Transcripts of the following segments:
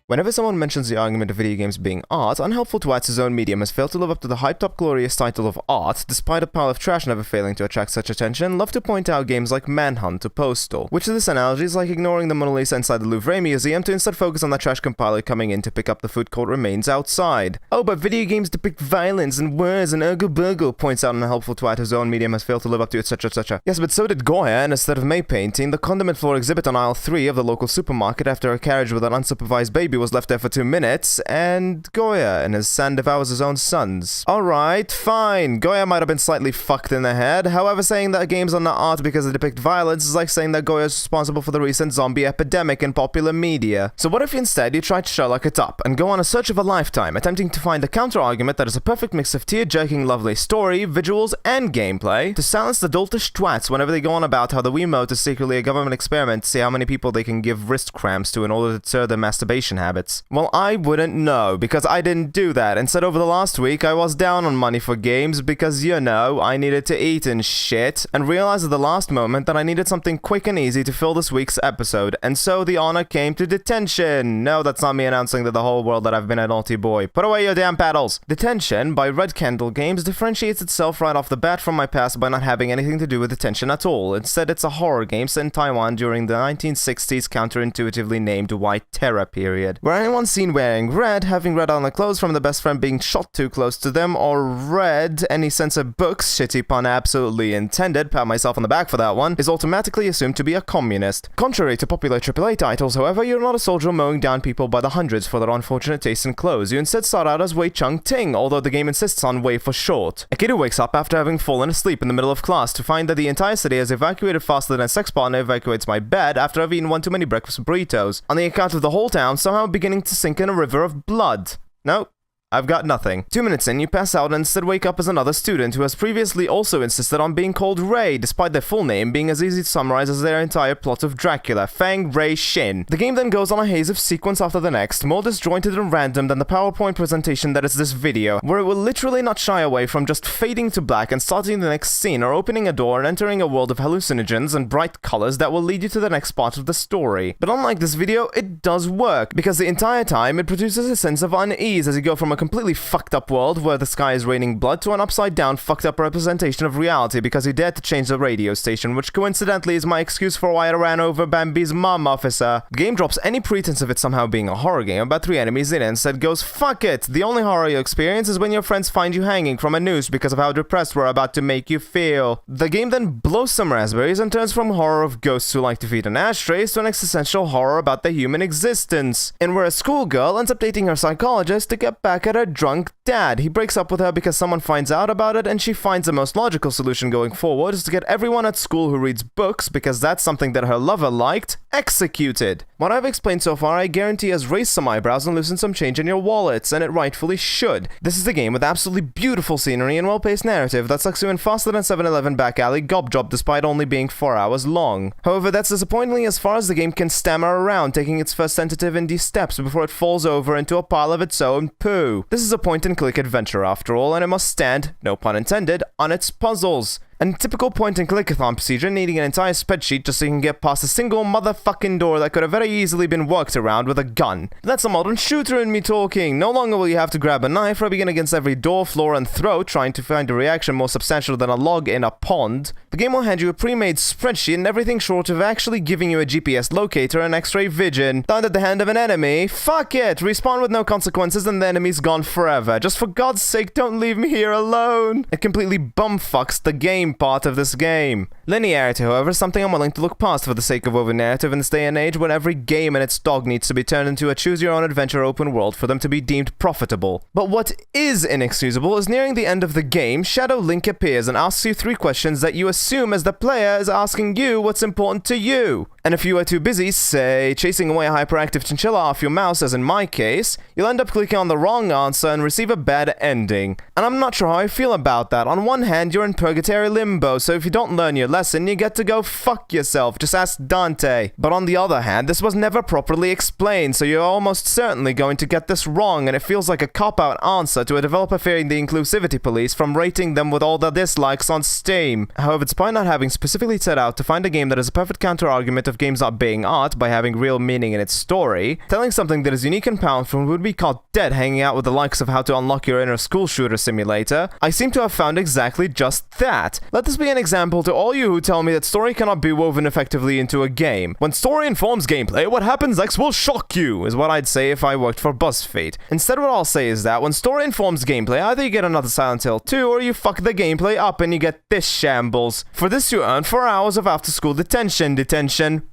Whenever someone mentions the argument of video games being art, Unhelpful Twats' own medium has failed to live up to the hyped-up glorious title of art, despite a pile of trash never failing to attract such attention. Love to point out games like Manhunt or Postal, which to this analogy is like ignoring the Mona Lisa inside the Louvre Museum to instead focus on the trash compiler coming in to pick up the food court remains outside. Oh, but video games depict violence and words and ergo-burgo, points out Unhelpful Twat whose own medium has failed to live up to etc. etc. Yes, but so did Goya, and instead of May painting, the condiment floor exhibit on aisle 3 of the local supermarket after a carriage with an unsupervised baby was left there for 2 minutes, and Goya and his son devours his own sons. Alright, fine. Goya might have been slightly fucked in the head. However, saying that games are not art because they depict violence is like saying that Goya is responsible for the recent zombie epidemic in popular media. So what if instead you try to Sherlock it up and go on a search of a lifetime, attempting to find a counter-argument that is a perfect mix of tear-jerking lovely story, visuals, and gameplay to silence the doltish twats whenever they go on about how the Wiimote is secretly a government experiment to see how many people they can give wrist cramps to in order to deter their masturbation habits? Well, I wouldn't know, because I didn't do that. Instead, over the last week, I was down on money for games because, you know, I needed to eat and shit, and realized at the last moment that I needed something quick and easy to fill this week's episode, and so the honor came to Detention. No, that's not me announcing to the whole world that I've been a naughty boy. Put away your damn paddles. Detention, by Red Candle Games, differentiates itself right off the bat from my past by not having anything to do with detention at all. Instead, it's a horror game set in Taiwan during the 1960s counterintuitively named White Terror period, where anyone's seen wearing red, having red on the clothes from the best friend being shot too close to them, or read any sense of books, shitty pun absolutely intended, pat myself on the back for that one, is automatically assumed to be a communist. Contrary to popular AAA titles, however, you're not a soldier mowing down people by the hundreds for their unfortunate taste in clothes. You instead start out as Wei Chung Ting, although the game insists on Wei for short. A kid who wakes up after having fallen asleep in the middle of class to find that the entire city has evacuated faster than a sex partner evacuates my bed after I've eaten one too many breakfast burritos, on the account of the whole town somehow beginning to sink in a river of blood. Nope. I've got nothing. 2 minutes in, you pass out and instead wake up as another student who has previously also insisted on being called Ray, despite their full name being as easy to summarize as their entire plot of Dracula, Fang Ray Shin. The game then goes on a haze of sequence after the next, more disjointed and random than the PowerPoint presentation that is this video, where it will literally not shy away from just fading to black and starting the next scene or opening a door and entering a world of hallucinogens and bright colors that will lead you to the next part of the story. But unlike this video, it does work, because the entire time it produces a sense of unease as you go from a completely fucked up world where the sky is raining blood to an upside down fucked up representation of reality because he dared to change the radio station, which coincidentally is my excuse for why I ran over Bambi's mom, officer. The game drops any pretense of it somehow being a horror game about 3 enemies in and instead goes, fuck it, the only horror you experience is when your friends find you hanging from a noose because of how depressed we're about to make you feel. The game then blows some raspberries and turns from horror of ghosts who like to feed on ashtrays to an existential horror about the human existence, and where a schoolgirl ends up dating her psychologist to get back at her drunk dad. He breaks up with her because someone finds out about it, and she finds the most logical solution going forward is to get everyone at school who reads books, because that's something that her lover liked, executed. What I've explained so far, I guarantee has raised some eyebrows and loosened some change in your wallets, and it rightfully should. This is a game with absolutely beautiful scenery and well-paced narrative that sucks you in faster than 7-Eleven back alley gob job despite only being 4 hours long. However, that's disappointingly as far as the game can stammer around, taking its first tentative indie steps before it falls over into a pile of its own poo. This is a point-and-click adventure after all, and it must stand, no pun intended, on its puzzles. A typical point-and-click-a-thon procedure needing an entire spreadsheet just so you can get past a single motherfucking door that could have very easily been worked around with a gun. That's a modern shooter in me talking. No longer will you have to grab a knife, rubbing it against every door, floor, and throat, trying to find a reaction more substantial than a log in a pond. The game will hand you a pre-made spreadsheet and everything short of actually giving you a GPS locator and x-ray vision. Found at the hand of an enemy? Fuck it! Respawn with no consequences and the enemy's gone forever. Just for God's sake, don't leave me here alone! It completely bumfucks the game part of this game. Linearity, however, is something I'm willing to look past for the sake of over-narrative in this day and age when every game and its dog needs to be turned into a choose-your-own-adventure open world for them to be deemed profitable. But what is inexcusable is nearing the end of the game, Shadow Link appears and asks you 3 questions that you assume as the player is asking you what's important to you. And if you are too busy, say, chasing away a hyperactive chinchilla off your mouse, as in my case, you'll end up clicking on the wrong answer and receive a bad ending. And I'm not sure how I feel about that. On one hand, you're in purgatory limbo, so if you don't learn your lesson, you get to go fuck yourself. Just ask Dante. But on the other hand, this was never properly explained, so you're almost certainly going to get this wrong, and it feels like a cop-out answer to a developer fearing the inclusivity police from rating them with all the dislikes on Steam. However, despite not having specifically set out to find a game that is a perfect counter-argument of games not being art by having real meaning in its story, telling something that is unique and powerful would be caught dead hanging out with the likes of How to Unlock Your Inner School Shooter Simulator, I seem to have found exactly just that. Let this be an example to all you who tell me that story cannot be woven effectively into a game. When story informs gameplay, what happens next will shock you, is what I'd say if I worked for BuzzFeed. Instead, what I'll say is that when story informs gameplay, either you get another Silent Hill 2, or you fuck the gameplay up and you get this shambles. For this, you earn 4 hours of after-school detention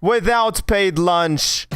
without paid lunch.